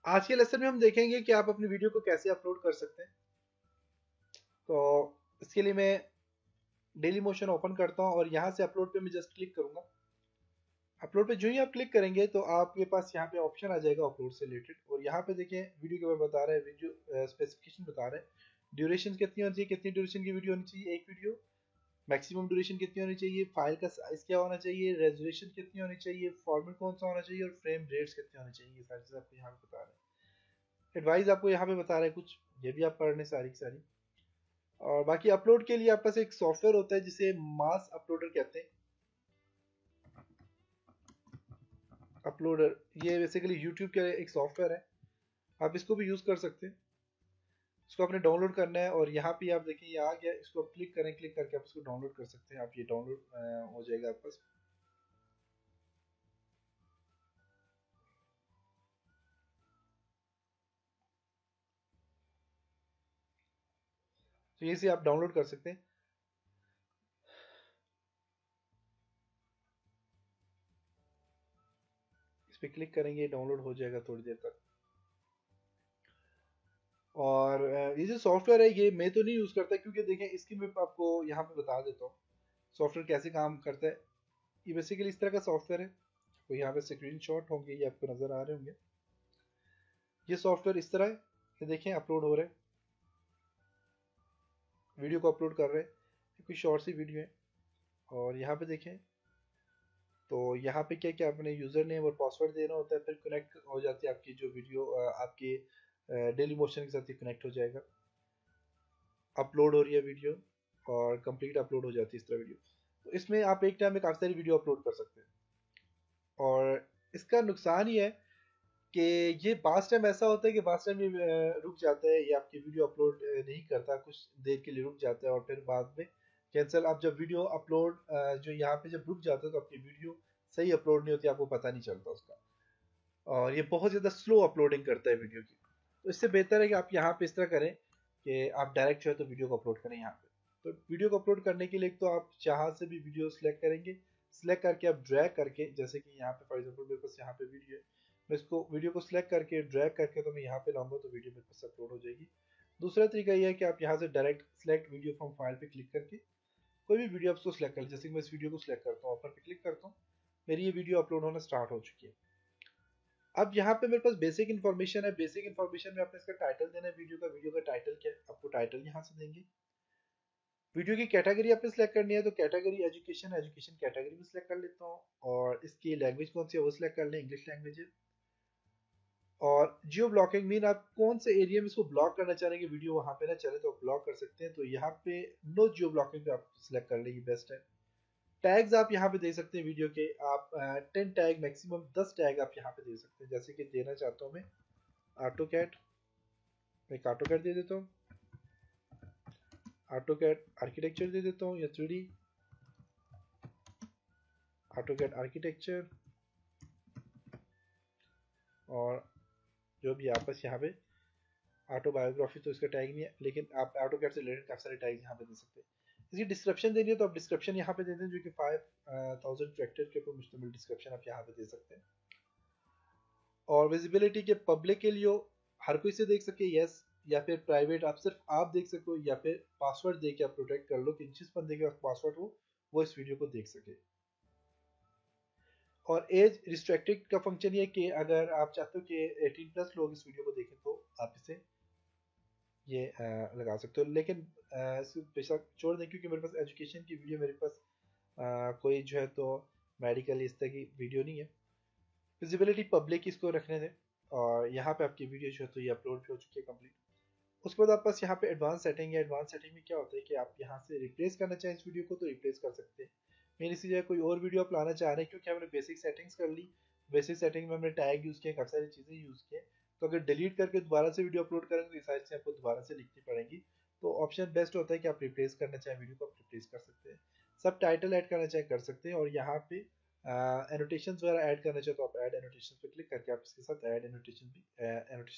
आज के लेसन में हम देखेंगे कि आप अपनी वीडियो को कैसे अपलोड कर सकते हैं। तो इसके लिए मैं डेली मोशन ओपन करता हूं और यहां से अपलोड पे मैं जस्ट क्लिक करूंगा। अपलोड पे जो ही आप क्लिक करेंगे तो आपके पास यहाँ पे ऑप्शन आ जाएगा अपलोड से रिलेटेड, और यहाँ पे देखें वीडियो के बारे में बता रहा है, वीडियो स्पेसिफिकेशन बता रहा है, ड्यूरेशन कितनी होनी चाहिए, कितनी ड्यूरेशन की वीडियो होनी चाहिए एक वीडियो, मैक्सिमम ड्यूरेशन कितनी होनी चाहिए, फाइल का साइज क्या होना चाहिए, रेजोल्यूशन कितनी होनी चाहिए, फॉर्मेट कौन सा होना चाहिए, और फ्रेम रेट्स कितने होने चाहिए। ये सारी चीज़ आपको यहाँ पे बता रहा है। एडवाइस आपको यहाँ पे बता रहा है कुछ, ये भी आप पढ़ लें सारी की सारी। और बाकी अपलोड के लिए आपके पास एक सॉफ्टवेयर होता है जिसे मास अपलोडर कहते हैं। अपलोडर ये बेसिकली यूट्यूब का एक सॉफ्टवेयर है, आप इसको भी यूज़ कर सकते हैं। इसको आपने डाउनलोड करना है और यहाँ पे आप देखें ये आ गया, इसको आप क्लिक करें, क्लिक करके आप इसको डाउनलोड कर सकते हैं। आप ये डाउनलोड हो जाएगा आपके पास। तो ये से आप डाउनलोड कर सकते हैं। इस पर क्लिक करेंगे, डाउनलोड हो जाएगा थोड़ी देर तक। और ये जो सॉफ्टवेयर है ये मैं तो नहीं यूज़ करता, क्योंकि देखें इसकी मैं आपको यहाँ पे बता देता हूँ सॉफ्टवेयर कैसे काम करता है। ये बेसिकली इस तरह का सॉफ्टवेयर है, तो यहाँ पे स्क्रीन शॉट होंगे, ये आपको नज़र आ रहे होंगे। ये सॉफ्टवेयर इस तरह है, ये देखें अपलोड हो रहे हैं, वीडियो को अपलोड कर रहे हैं, कोई शॉर्ट सी वीडियो है। और यहाँ पे देखें तो यहाँ पे क्या क्या अपने यूज़र नेम और पासवर्ड देना होता है, फिर कनेक्ट हो जाती है आपकी जो वीडियो आपके डेली मोशन के साथ ही कनेक्ट हो जाएगा। अपलोड हो रही है वीडियो और कंप्लीट अपलोड हो जाती है इस तरह वीडियो। तो इसमें आप एक टाइम में काफ़ी सारी वीडियो अपलोड कर सकते हैं। और इसका नुकसान ये है कि ये बास टाइम ऐसा होता है कि बास टाइम ये रुक जाता है, ये आपकी वीडियो अपलोड नहीं करता, कुछ देर के लिए रुक जाता है और फिर बाद में कैंसिल। आप जब वीडियो अपलोड जो यहाँ पे जब रुक जाता है तो आपकी वीडियो सही अपलोड नहीं होती, आपको पता नहीं चलता उसका। और ये बहुत ज़्यादा स्लो अपलोडिंग करता है वीडियो की। तो इससे बेहतर है कि आप यहाँ पे इस तरह करें कि आप डायरेक्ट जो है तो वीडियो को अपलोड करें यहाँ पे। तो वीडियो को अपलोड करने के लिए तो आप जहाँ से भी वीडियो सिलेक्ट करेंगे, सिलेक्ट करके आप ड्रैग करके, जैसे कि यहाँ पे फॉर एग्जांपल मेरे पास यहाँ पे वीडियो है, मैं इसको वीडियो को सिलेक्ट करके ड्रैग करके तो मैं यहाँ पे लाऊंगा तो वीडियो मेरे पास अपलोड हो जाएगी। दूसरा तरीका यह है कि आप यहाँ से direct select video from file पे क्लिक करके कोई भी वीडियो आप उसको सिलेक्ट कर, जैसे कि मैं इस वीडियो को सिलेक्ट करता हूँ, ओपन पे क्लिक करता हूँ, मेरी ये वीडियो अपलोड होना स्टार्ट हो चुकी है। अब यहाँ पे मेरे पास बेसिक इन्फॉर्मेशन है, बेसिक इन्फॉर्मेशन में आपने इसका टाइटल देना है, वीडियो का टाइटल क्या है, आपको टाइटल यहाँ से देंगे। वीडियो की कैटेगरी आपने सेलेक्ट करनी है, तो कैटेगरी एजुकेशन, एजुकेशन कैटेगरी भी सिलेक्ट कर लेता हूँ। और इसकी लैंग्वेज कौन सी है वो सिलेक्ट कर लें, इंग्लिश लैंग्वेज है। और जियो ब्लॉकिंग मीन आप कौन से एरिया में इसको ब्लॉक करना चाह रहे हैं कि वीडियो वहाँ पे ना चले, तो ब्लॉक कर सकते हैं। तो यहाँ पे नो जियो ब्लॉकिंग पे आप सिलेक्ट कर लेंगे, बेस्ट है। टैग्स आप यहाँ पे दे सकते हैं वीडियो के, आप 10 टैग मैक्सिमम 10 टैग आप यहाँ पे दे सकते हैं। जैसे कि देना चाहता हूँ मैं ऑटो कैट, मैं ऑटो कैट दे देता हूँ, ऑटो कैट आर्किटेक्चर दे देता हूँ, या 3D ऑटो कैट आर्किटेक्चर। और जो भी आपस यहाँ पे ऑटोबायोग्राफी तो इसका टैग नहीं है, लेकिन आप ऑटो कैट से रिलेटेड काफ़ी सारे टैग यहाँ पे दे सकते हैं। इसकी डिस्क्रिप्शन देनी है तो आप डिस्क्रिप्शन यहाँ पे दे दें, जो कि 5000 कैरेक्टर के ऊपर मुश्तमिल डिस्क्रिप्शन आप यहाँ पे दे सकते हैं। और विजिबिलिटी के पब्लिक के लिए हर कोई से देख सके, यस, या फिर प्राइवेट आप सिर्फ आप देख सको, या फिर पासवर्ड दे के आप प्रोटेक्ट कर लो कि जिस बंदे के पास पासवर्ड हो वो इस वीडियो को देख सके। और एज रिस्ट्रिक्टेड का फंक्शन ये कि अगर आप चाहते हो कि 18 प्लस लोग इस वीडियो को देखें तो आप इसे ये लगा सकते हो। लेकिन इसको बेशक छोड़ दें, क्योंकि मेरे पास एजुकेशन की वीडियो, मेरे पास कोई जो है तो मेडिकल इस तरह की वीडियो नहीं है। विजिबिलिटी पब्लिक इसको रखने दें। और यहाँ पे आपकी वीडियो जो है तो ये अपलोड भी हो चुकी है कंप्लीट। उसके बाद आप पास यहाँ पे एडवांस सेटिंग है। एडवांस सेटिंग में क्या होता है कि आप यहाँ से रिप्लेस करना चाहें इस वीडियो को तो रिप्लेस कर सकते हैं। मेरी इसी जगह कोई और वीडियो आप लाना चाह रहे हैं, क्योंकि हमने बेसिक सेटिंग्स कर ली, बेसिक सेटिंग में हमने टैग यूज़ किए, काफ़ी सारी चीज़ें यूज़ किए। तो अगर डिलीट करके दोबारा से वीडियो अपलोड करेंगे तो ये सारी चीज़ें आपको दोबारा से लिखनी पड़ेंगी। तो ऑप्शन बेस्ट होता है कि आप रिप्लेस करना चाहें वीडियो को, आप रिप्लेस कर सकते हैं। सब टाइटल ऐड करना चाहें कर सकते हैं। और यहाँ पे एनोटेशन वगैरह ऐड करना चाहे तो आप ऐड एनोटेशन पे क्लिक करके आप इसके साथ ऐड एनोटेशन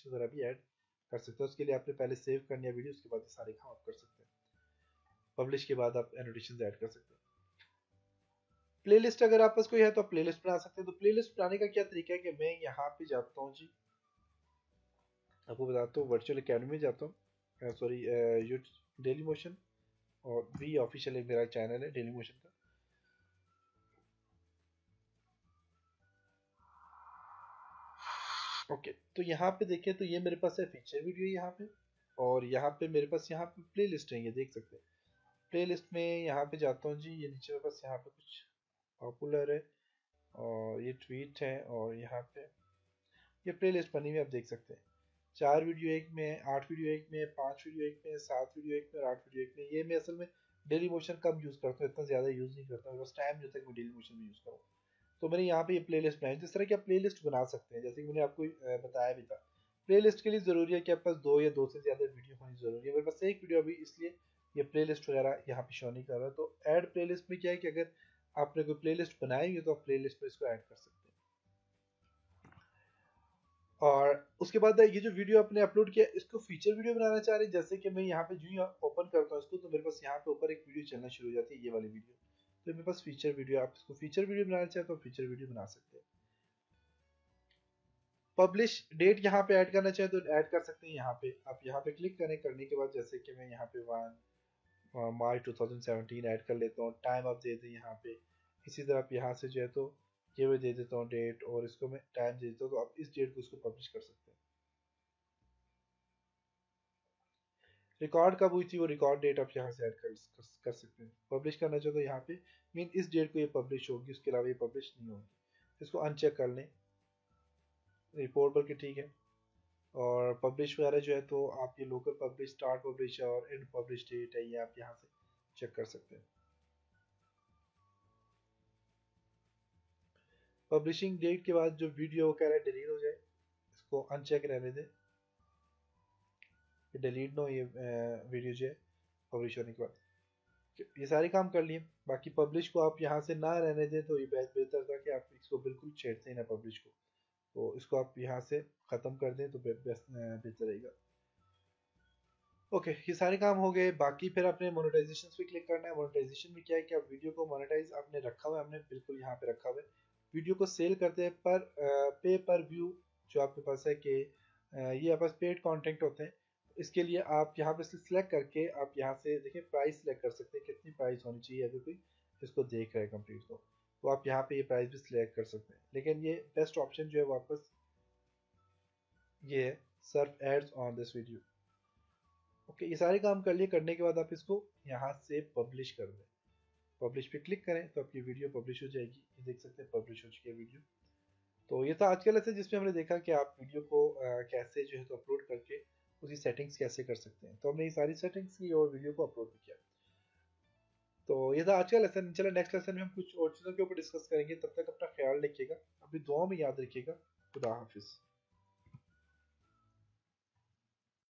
वगैरह भी ऐड कर सकते हो। उसके लिए आपने पहले सेव करनी है वीडियो, उसके बाद ये सारे काम आप कर सकते हैं। पब्लिश के बाद आप एनोटेशन ऐड कर सकते हैं। प्लेलिस्ट अगर आप पास कोई है तो आप प्लेलिस्ट बना सकते हैं। तो प्लेलिस्ट बनाने का क्या तरीका है कि मैं यहाँ पे जाता हूँ जी, आपको बताता हूँ, वर्चुअल एकेडमी में जाता हूँ, सॉरी यू डेली मोशन, और भी ऑफिशियल एक मेरा चैनल है डेली मोशन का। ओके, तो यहाँ पे देखें तो ये मेरे पास है फीचर वीडियो यहाँ पे, और यहाँ पे मेरे पास यहाँ पे प्ले लिस्ट है, ये देख सकते हैं। प्ले लिस्ट में यहाँ पे जाता हूँ जी, ये नीचे मेरे पास यहाँ पे कुछ पॉपुलर है, और ये ट्वीट है, और यहाँ पे ये प्ले लिस्ट बनी हुई है, आप देख सकते हैं। 4 वीडियो एक में, 8 वीडियो एक में, 5 वीडियो एक में, 7 वीडियो एक में और 8 वीडियो एक में। ये मैं असल में डेली मोशन कम यूज़ करता हूँ, इतना ज़्यादा यूज़ नहीं करता हूँ, बस टाइम जो तक मैं डेली मोशन में यूज़ करूँ। तो मैंने यहाँ पे ये प्ले लिस्ट बनाई। जिस तरह की आप प्ले लिस्ट बना सकते हैं, जैसे कि मैंने आपको बताया भी था, प्ले लिस्ट के लिए ज़रूरी है कि आपके पास 2 या 2 से ज़्यादा वीडियो होनी ज़रूरी है। मेरे पास एक वीडियो अभी, इसलिए ये प्ले लिस्ट वगैरह यहाँ पे शो नहीं कर रहा। तो ऐड प्ले लिस्ट में क्या है कि अगर आपने कोई प्ले लिस्ट बनाई हुई है तो आप प्ले लिस्ट में इसको ऐड कर सकते हैं। और उसके बाद ये जो वीडियो आपने अपलोड किया, इसको फीचर वीडियो बनाना चाह रहे हैं, जैसे कि मैं यहाँ पे जो ही ओपन करता हूँ इसको, तो मेरे पास यहाँ पे ऊपर एक वीडियो चलना शुरू हो जाती है, ये वाली वीडियो। तो मेरे पास फीचर वीडियो, आप इसको फीचर वीडियो बनाना चाहते तो फीचर वीडियो बना सकते हैं। पब्लिश डेट यहाँ पे ऐड करना चाहे तो ऐड कर सकते हैं। यहाँ पे आप यहाँ पे क्लिक करें, करने के बाद जैसे कि मैं यहाँ पे 1 मार्च 2017 ऐड कर लेता हूँ। टाइम आप दे दें यहाँ पे, इसी तरह आप यहाँ से जो है तो ये मैं दे देता हूँ डेट, और इसको मैं टाइम दे देता हूँ, तो आप इस डेट को इसको पब्लिश कर सकते हैं। रिकॉर्ड कब हुई थी वो रिकॉर्ड डेट आप यहाँ से ऐड कर सकते हैं। पब्लिश करना चाहो तो यहाँ पे मीन इस डेट को ये पब्लिश होगी, उसके अलावा ये पब्लिश नहीं होगी। इसको अनचेक कर लें, रिपोर्ट बल्कि ठीक है। और पब्लिश वगैरह जो है तो आप ये लोकल पब्लिश, स्टार्ट पब्लिश और एंड पब्लिश डेट है, ये आप यहाँ से चेक कर सकते हैं। पब्लिशिंग डेट के बाद जो वीडियो वो कह रहा है डिलीट हो जाए, इसको अनचेक रहने दें, ये डिलीट ना हो ये वीडियो जो है पब्लिश होने के बाद। ये सारे काम कर लिए। बाकी पब्लिश को आप यहाँ से ना रहने दें तो ये बेहतर था कि आप इसको बिल्कुल छेड़ते ही ना पब्लिश को, तो इसको आप यहाँ से ख़त्म कर दें तो बेहतर रहेगा। ओके, ये सारे काम हो गए। बाकी फिर अपने मोनेटाइजेशन पे क्लिक करना है। मोनेटाइजेशन में क्या है कि आप वीडियो को मोनेटाइज आपने रखा हुआ है, हमने बिल्कुल यहाँ पे रखा हुआ है। वीडियो को सेल करते हैं पर पे पर व्यू जो आपके पास है कि ये आपके पास पेड कंटेंट होते हैं। इसके लिए आप यहाँ पे सिलेक्ट करके आप यहाँ से देखिए प्राइस सिलेक्ट कर सकते हैं, कितनी प्राइस होनी चाहिए अगर कोई इसको देख रहा है कंप्लीट को, तो आप यहाँ पे ये प्राइस भी सिलेक्ट कर सकते हैं। लेकिन ये बेस्ट ऑप्शन जो है वापस ये है, surf ads on this video. Okay, ये सारे काम कर लिए। करने के बाद आप इसको यहाँ से पब्लिश कर दें। पब्लिश पे क्लिक करें तो आपकी वीडियो पब्लिश हो जाएगी। ये देख सकते हैं पब्लिश हो चुकी है वीडियो। तो ये था आज का लेसन जिसमें हमने देखा कि आप वीडियो को कैसे जो है तो अपलोड करके उसकी सेटिंग्स कैसे कर सकते हैं। तो हमने ये सारी सेटिंग्स की और वीडियो को अपलोड भी किया। तो ये था आज का लेसन। चलो नेक्स्ट लेसन में हम कुछ और चीज़ों के ऊपर डिस्कस करेंगे। तब तक अपना ख्याल रखिएगा, अपनी दुआओं में याद रखिएगा। खुदा हाफिज़।